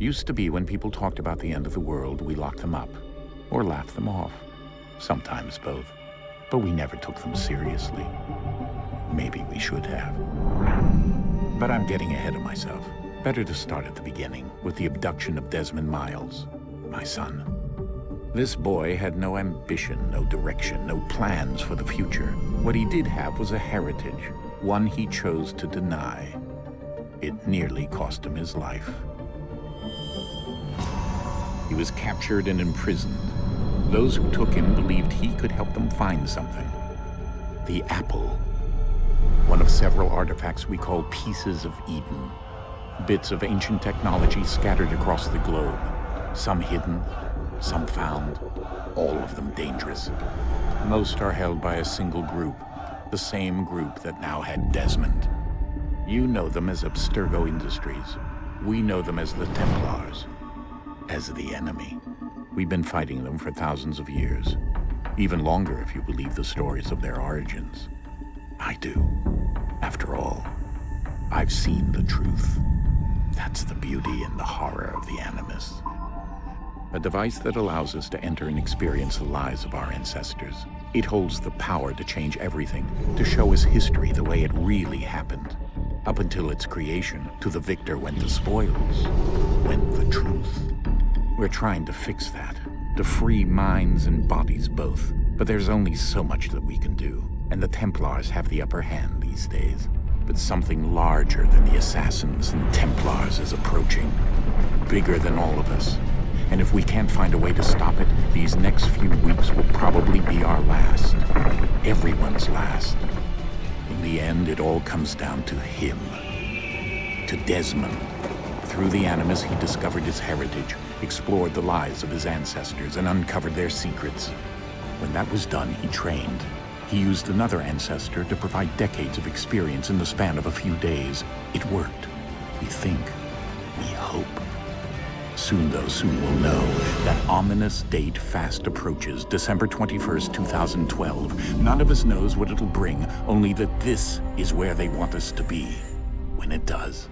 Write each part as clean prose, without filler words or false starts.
Used to be when people talked about the end of the world, we locked them up, or laughed them off. Sometimes both. But we never took them seriously. Maybe we should have. But I'm getting ahead of myself. Better to start at the beginning, with the abduction of Desmond Miles, my son. This boy had no ambition, no direction, no plans for the future. What he did have was a heritage, one he chose to deny. It nearly cost him his life. He was captured and imprisoned. Those who took him believed he could help them find something. The apple. One of several artifacts we call pieces of Eden. Bits of ancient technology scattered across the globe. Some hidden, some found, all of them dangerous. Most are held by a single group, the same group that now had Desmond. You know them as Abstergo Industries. We know them as the Templars, as the enemy. We've been fighting them for thousands of years, even longer if you believe the stories of their origins. I do. After all, I've seen the truth. That's the beauty and the horror of the Animus. A device that allows us to enter and experience the lives of our ancestors. It holds the power to change everything, to show us history the way it really happened. Up until its creation, to the victor went the spoils, went the truth. We're trying to fix that, to free minds and bodies both. But there's only so much that we can do, and the Templars have the upper hand these days. But something larger than the Assassins and Templars is approaching, bigger than all of us. And if we can't find a way to stop it, these next few weeks will probably be our last. Everyone's last. In the end, it all comes down to him. To Desmond. Through the Animus, he discovered his heritage, explored the lives of his ancestors, and uncovered their secrets. When that was done, he trained. He used another ancestor to provide decades of experience in the span of a few days. It worked. We think. We hope. Soon we'll know. That ominous date fast approaches, December 21st, 2012. None of us knows what it'll bring, only that this is where they want us to be, when it does.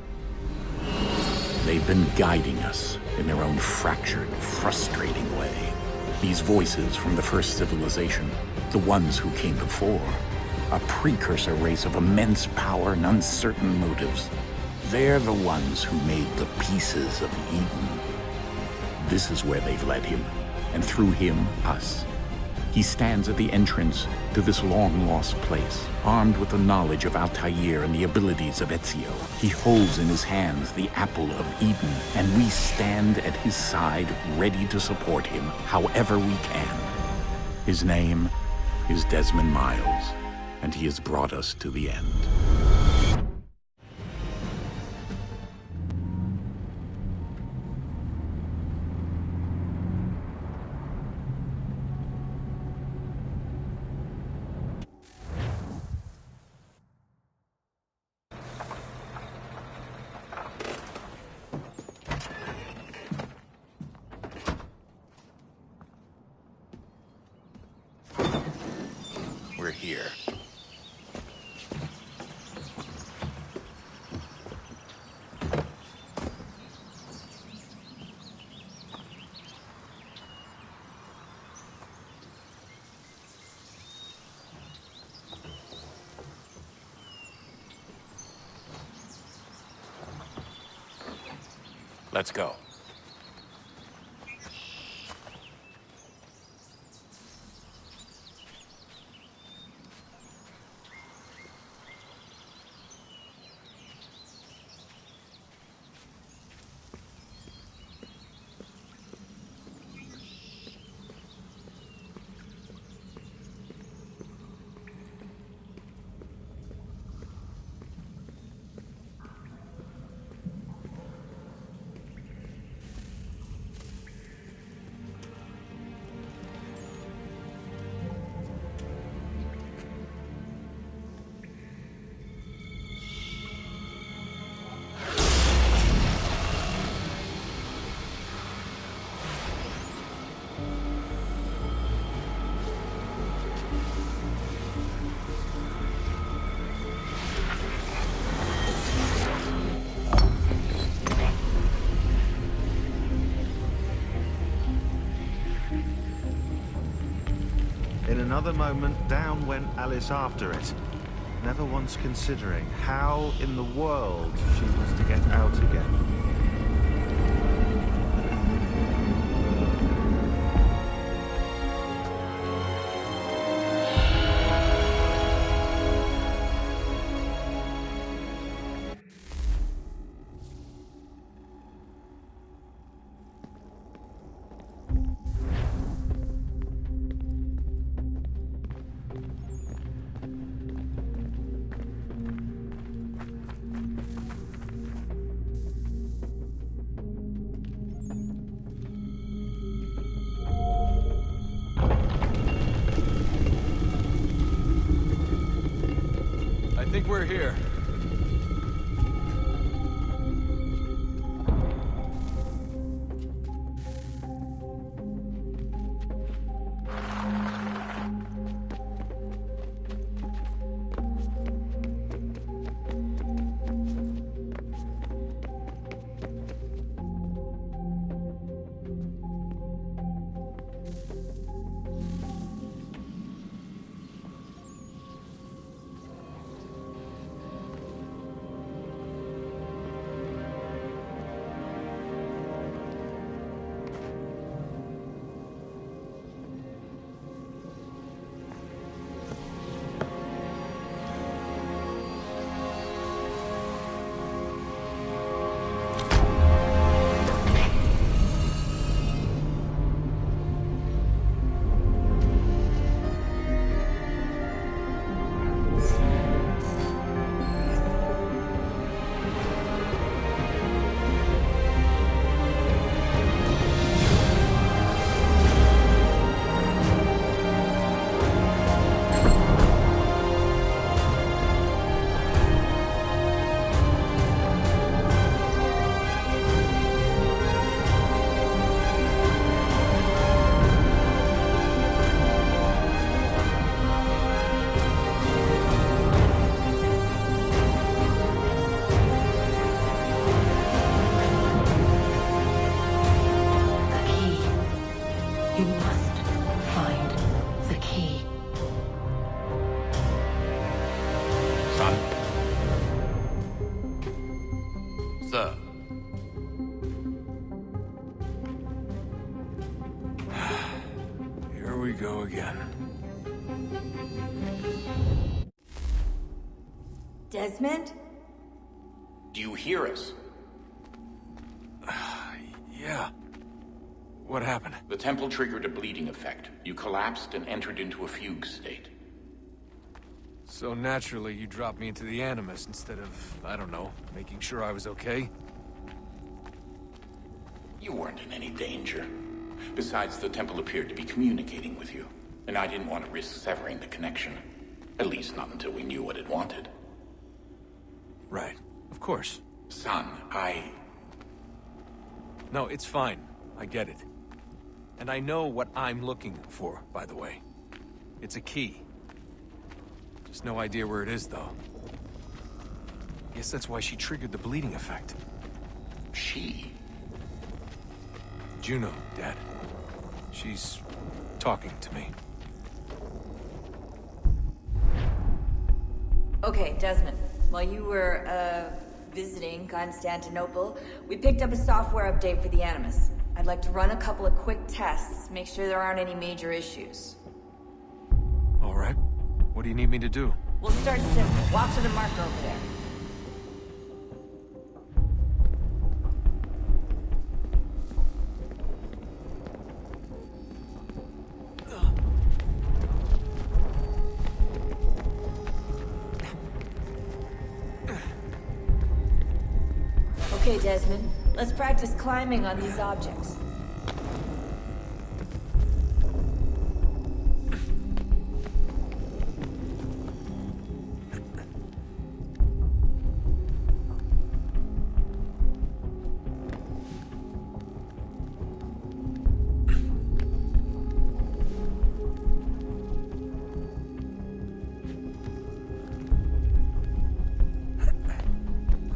They've been guiding us in their own fractured, frustrating way. These voices from the first civilization, the ones who came before, a precursor race of immense power and uncertain motives. They're the ones who made the pieces of Eden. This is where they've led him, and through him, us. He stands at the entrance to this long-lost place, armed with the knowledge of Altair and the abilities of Ezio. He holds in his hands the apple of Eden, and we stand at his side, ready to support him however we can. His name is Desmond Miles, and he has brought us to the end. We're here. Let's go. In another moment, down went Alice after it, never once considering how in the world she was to get out again. I think we're here. You must find the key. Son? Sir. Here we go again. Desmond? Do you hear us? Yeah. What happened? The temple triggered a bleeding effect. You collapsed and entered into a fugue state. So naturally, you dropped me into the Animus instead of, I don't know, making sure I was okay? You weren't in any danger. Besides, the temple appeared to be communicating with you, and I didn't want to risk severing the connection. At least not until we knew what it wanted. Right. Of course. Son, No, it's fine. I get it. And I know what I'm looking for, by the way. It's a key. Just no idea where it is, though. Guess that's why she triggered the bleeding effect. She? Juno, Dad. She's talking to me. Okay, Desmond. While you were, visiting Constantinople, we picked up a software update for the Animus. I'd like to run a couple of quick tests, make sure there aren't any major issues. All right. What do you need me to do? We'll start simple. Walk to the marker over there. Okay, Desmond. Let's practice climbing on these objects.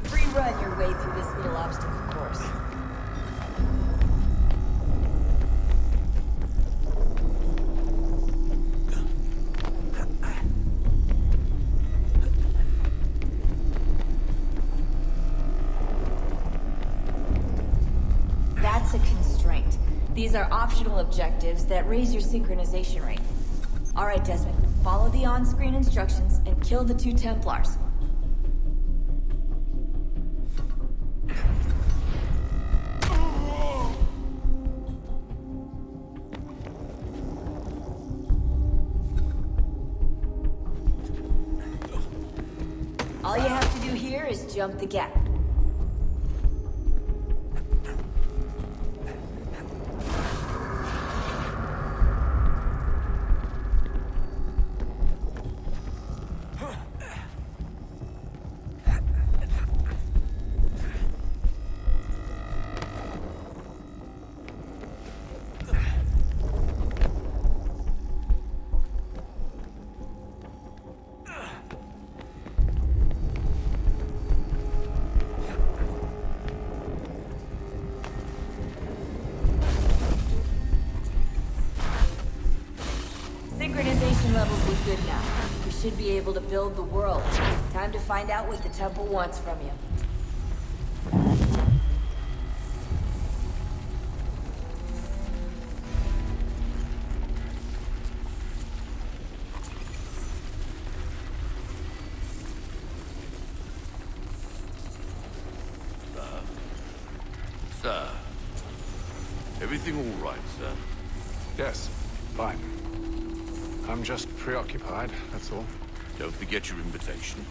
Free run your way through this little obstacle course. These are optional objectives that raise your synchronization rate. Alright, Desmond. Follow the on-screen instructions and kill the 2 Templars. All you have to do here is jump the gap. Synchronization levels look good now. We should be able to build the world. Time to find out what the temple wants from you. Sir. Everything all right, sir? Yes, fine. I'm just preoccupied, that's all. Don't forget your invitation.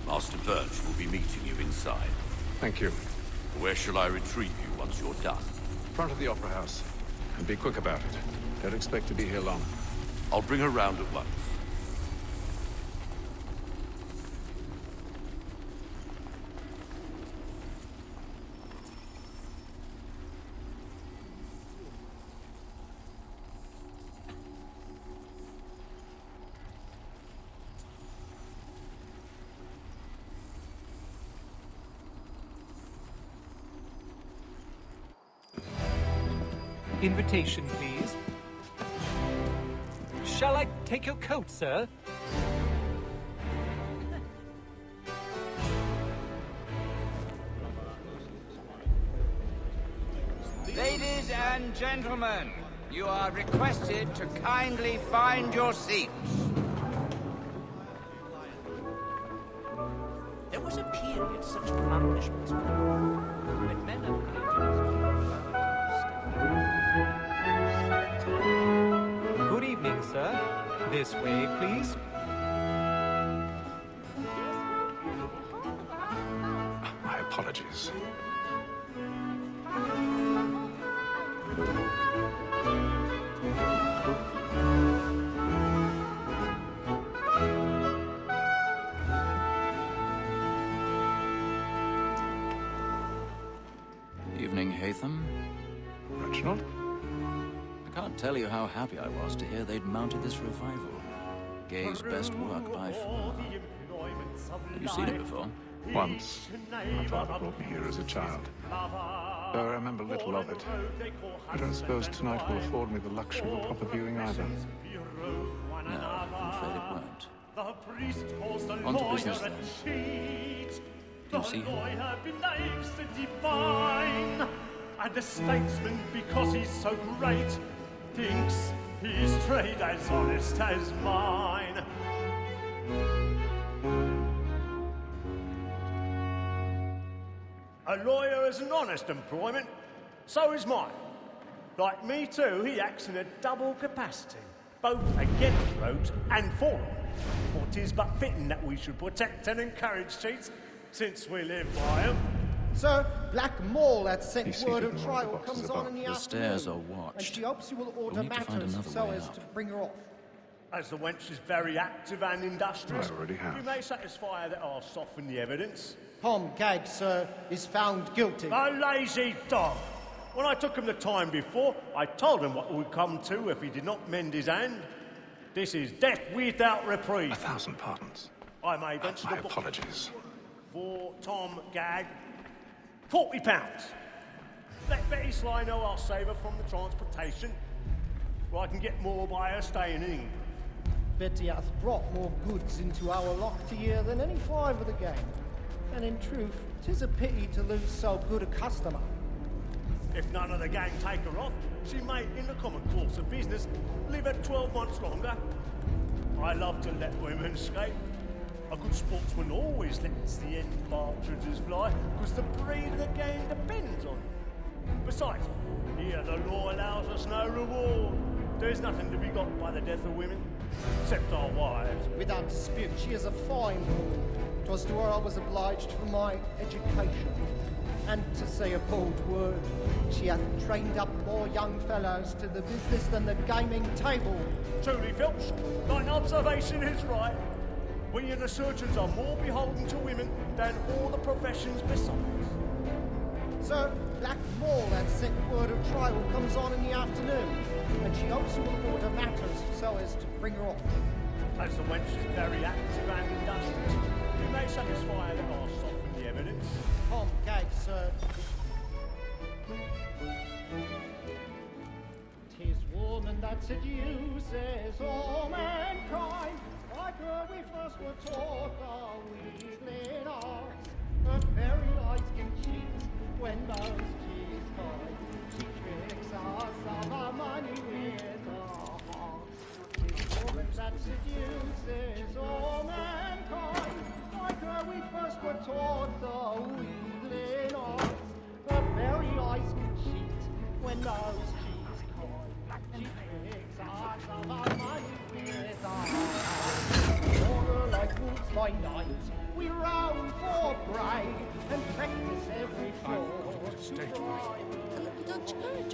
Master Birch will be meeting you inside. Thank you. Where shall I retrieve you once you're done? Front of the Opera House. And be quick about it. Don't expect to be here long. I'll bring her round at once. Invitation, please. Shall I take your coat, sir? Ladies and gentlemen, you are requested to kindly find your seats. There was a period such blandishments were when men of Good evening, sir. This way, please. My apologies. Evening, Hatham. Reginald? I can't tell you how happy I was to hear they'd mounted this revival. Gay's best work by far. Have you seen it before? Once. My father brought me here as a child. Though I remember little of it. I don't suppose tonight will afford me the luxury of a proper viewing either. No, I'm afraid it won't. On to business then. Do you see her? And the statesman, because he's so great, thinks his trade as honest as mine. A lawyer is an honest employment, so is mine. Like me too, he acts in a double capacity, both against rogues and for them. For 'tis but fitting that we should protect and encourage cheats, since we live by them. Sir, Black Mole had sent He's word seated of in one of trial the boxes comes on in the The stairs are afternoon, and watched. she hopes you will order We'll need to find matters another so way as out. to bring her off. As the wench is very active and industrious, I already have. you may satisfy her that I'll soften the evidence. Tom Gag, sir, is found guilty. A lazy dog! When I took him the time before, I told him what would come to if he did not mend his hand. This is death without reprieve. 1,000 pardons. I may venture My the book apologies. for Tom Gag. £40. Let Betty Sly know I'll save her from the transportation, or I can get more by her staying in England. Betty hath brought more goods into our locked year than any 5 of the gang. And in truth, 'tis a pity to lose so good a customer. If none of the gang take her off, she may, in the common course of business, live at 12 months longer. I love to let women escape. A good sportsman always lets the end partridges fly, because the breed of the gang depends on it. Besides, here the law allows us no reward. There's nothing to be got by the death of women, except our wives. Without dispute, she is a fine woman. 'Twas to her I was obliged for my education. And to say a bold word, she hath trained up more young fellows to the business than the gaming table. Truly, Phelps, thine observation is right. We and the surgeons are more beholden to women than all the professions besides. Sir, Black Mall had sent word of trial comes on in the afternoon, and she hopes you will order matters so as to bring her off. As the wench is very active and industrious, we may satisfy her that I'll soften the evidence. Tom gag, sir. 'Tis woman that seduces all mankind. Like her we first were taught the weasling arts. Her very eyes can cheat when those cheats kind. She tricks us of our money with her heart. 'Tis woman that seduces all mankind. Like her we first were taught the weasling arts. Her very eyes can cheat when those cheats kind. She tricks us of our money with her heart. Like wolves by night, we roam for prey and practice every flaw. Don't charge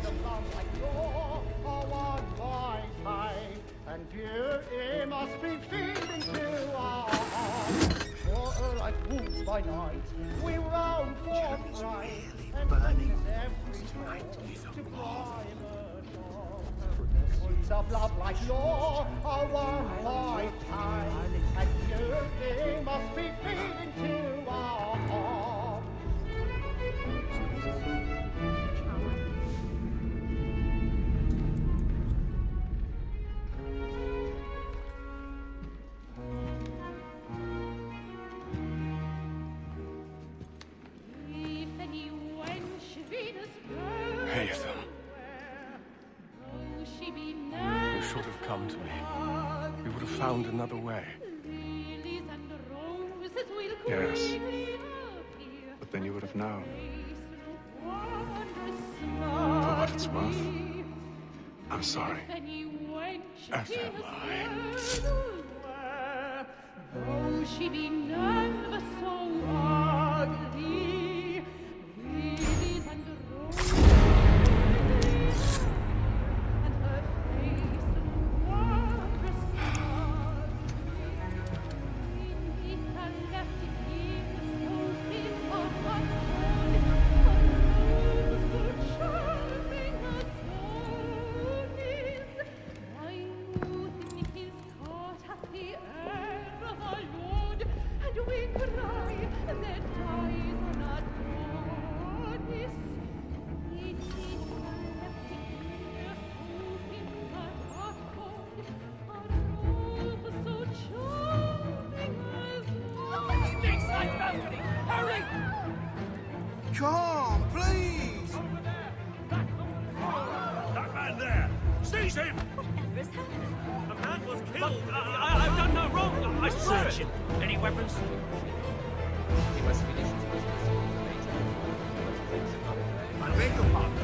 The love like law are one by pay, and beauty must be feeding to our hearts. For like wolves by night, we roam for prey and practice every flaw to bribe a dog. Words of love like law are one by pay, and beauty must be feeding to our hearts. You should have come to me. We would have found another way. Yes. But then you would have known. For what it's worth, I'm sorry. As am I. Though she be never so ugly, lilies and roses, and her face wondrous smart. Beneath her left ear, so thin her heart a rose so charming as song is. My youth in his court hath the air of our Lord, and we cry that dies on our goddess. Beneath her left ear, so in her heart cold, a rose so charming as song. Sticks like balcony! Hurry! Come on, please! That man there! Seize him! Whatever has happened? A man was killed! I've done no wrong! I swear it! Any weapons? He must finish his business. I beg your pardon.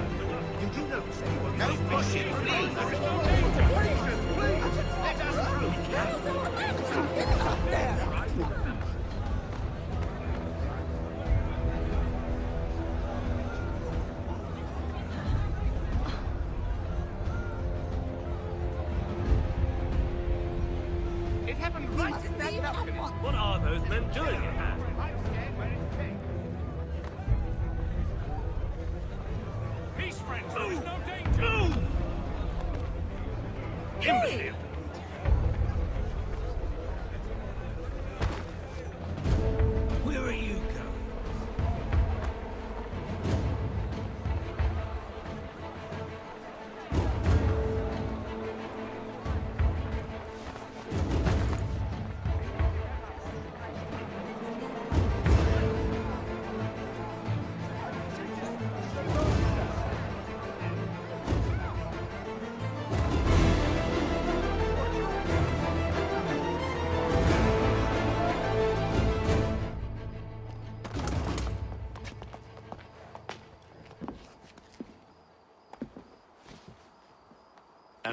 Did you notice anyone? No pushing, please! Let us through! Up there! It happened right at that balcony. What are those men doing in there? Peace, friends. There is no danger. Move! Imbecile. Where are you going?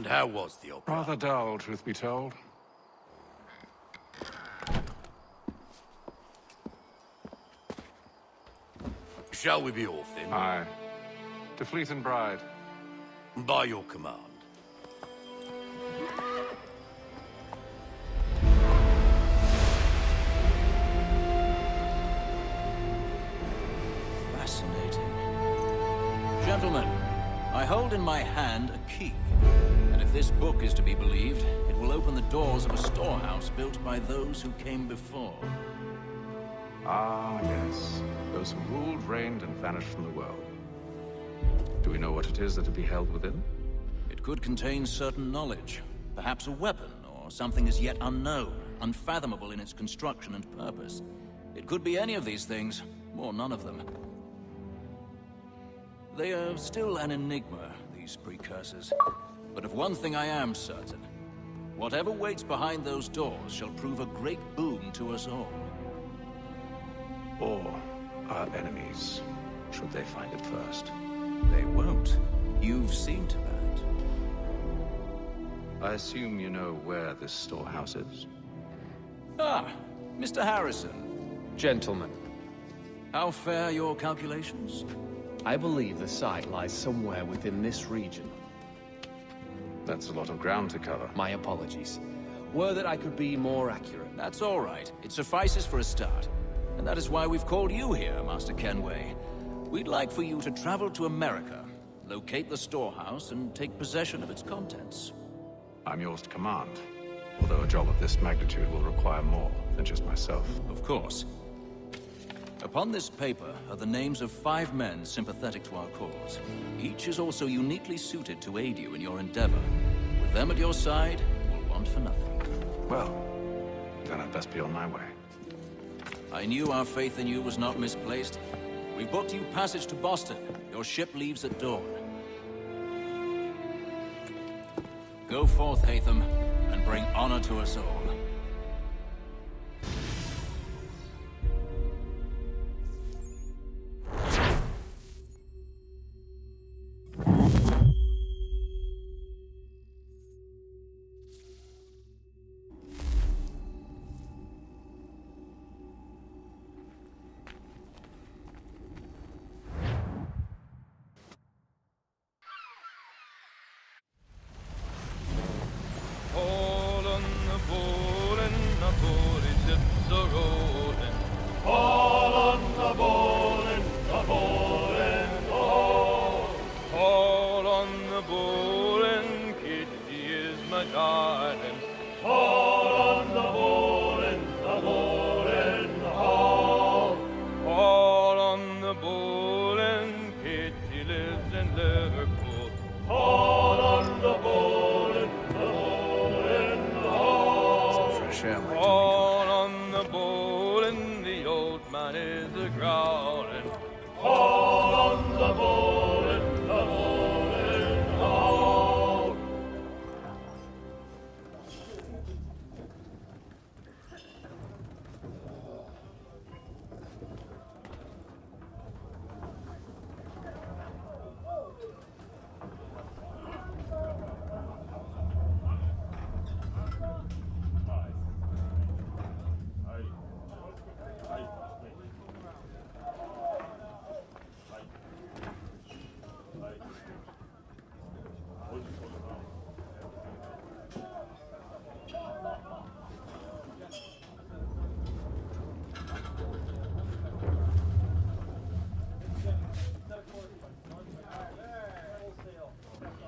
And how was the opera? Rather dull, truth be told. Shall we be off then? Aye. To Fleet and Bride. By your command. Fascinating. Gentlemen, I hold in my hand a key. And if this book is to be believed, it will open the doors of a storehouse built by those who came before. Ah, yes. Those who ruled, reigned, and vanished from the world. Do we know what it is that would be held within? It could contain certain knowledge. Perhaps a weapon, or something as yet unknown, unfathomable in its construction and purpose. It could be any of these things, or none of them. They are still an enigma, these precursors. But of one thing I am certain. Whatever waits behind those doors shall prove a great boon to us all. Or our enemies, should they find it first. They won't. You've seen to that. I assume you know where this storehouse is? Ah, Mr. Harrison. Gentlemen. How fare your calculations? I believe the site lies somewhere within this region. That's a lot of ground to cover. My apologies. Were that I could be more accurate. That's all right. It suffices for a start. And that is why we've called you here, Master Kenway. We'd like for you to travel to America, locate the storehouse, and take possession of its contents. I'm yours to command. Although a job of this magnitude will require more than just myself. Of course. Upon this paper are the names of 5 men sympathetic to our cause. Each is also uniquely suited to aid you in your endeavor. With them at your side, you'll want for nothing. Well, then I'd best be on my way. I knew our faith in you was not misplaced. We booked you passage to Boston. Your ship leaves at dawn. Go forth, Hatham, and bring honor to us all.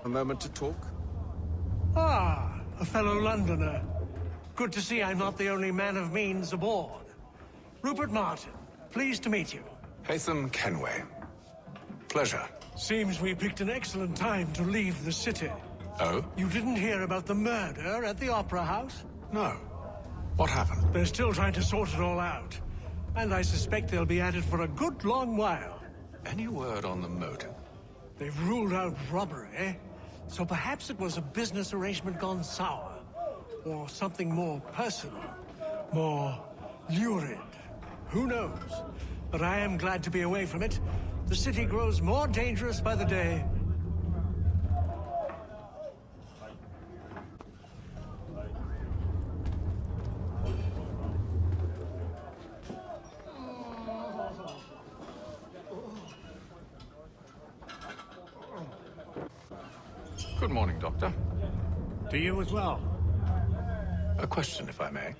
A moment to talk? Ah, a fellow Londoner. Good to see I'm not the only man of means aboard. Rupert Martin, pleased to meet you. Hatham Kenway. Pleasure. Seems we picked an excellent time to leave the city. Oh? You didn't hear about the murder at the Opera House? No. What happened? They're still trying to sort it all out. And I suspect they'll be at it for a good long while. Any word on the motive? They've ruled out robbery, so perhaps it was a business arrangement gone sour. Or something more personal. More lurid. Who knows? But I am glad to be away from it. The city grows more dangerous by the day. Good morning, Doctor. To you as well. A question, if I may.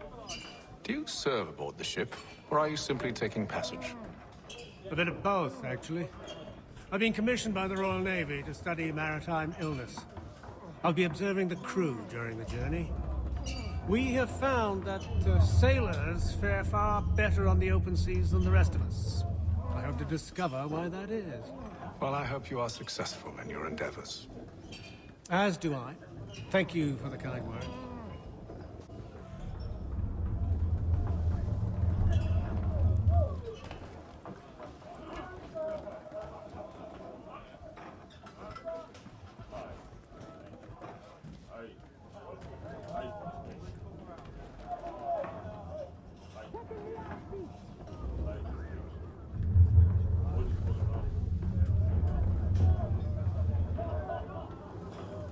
Do you serve aboard the ship, or are you simply taking passage? A bit of both, actually. I've been commissioned by the Royal Navy to study maritime illness. I'll be observing the crew during the journey. We have found that sailors fare far better on the open seas than the rest of us. I hope to discover why that is. Well, I hope you are successful in your endeavors. As do I. Thank you for the kind words.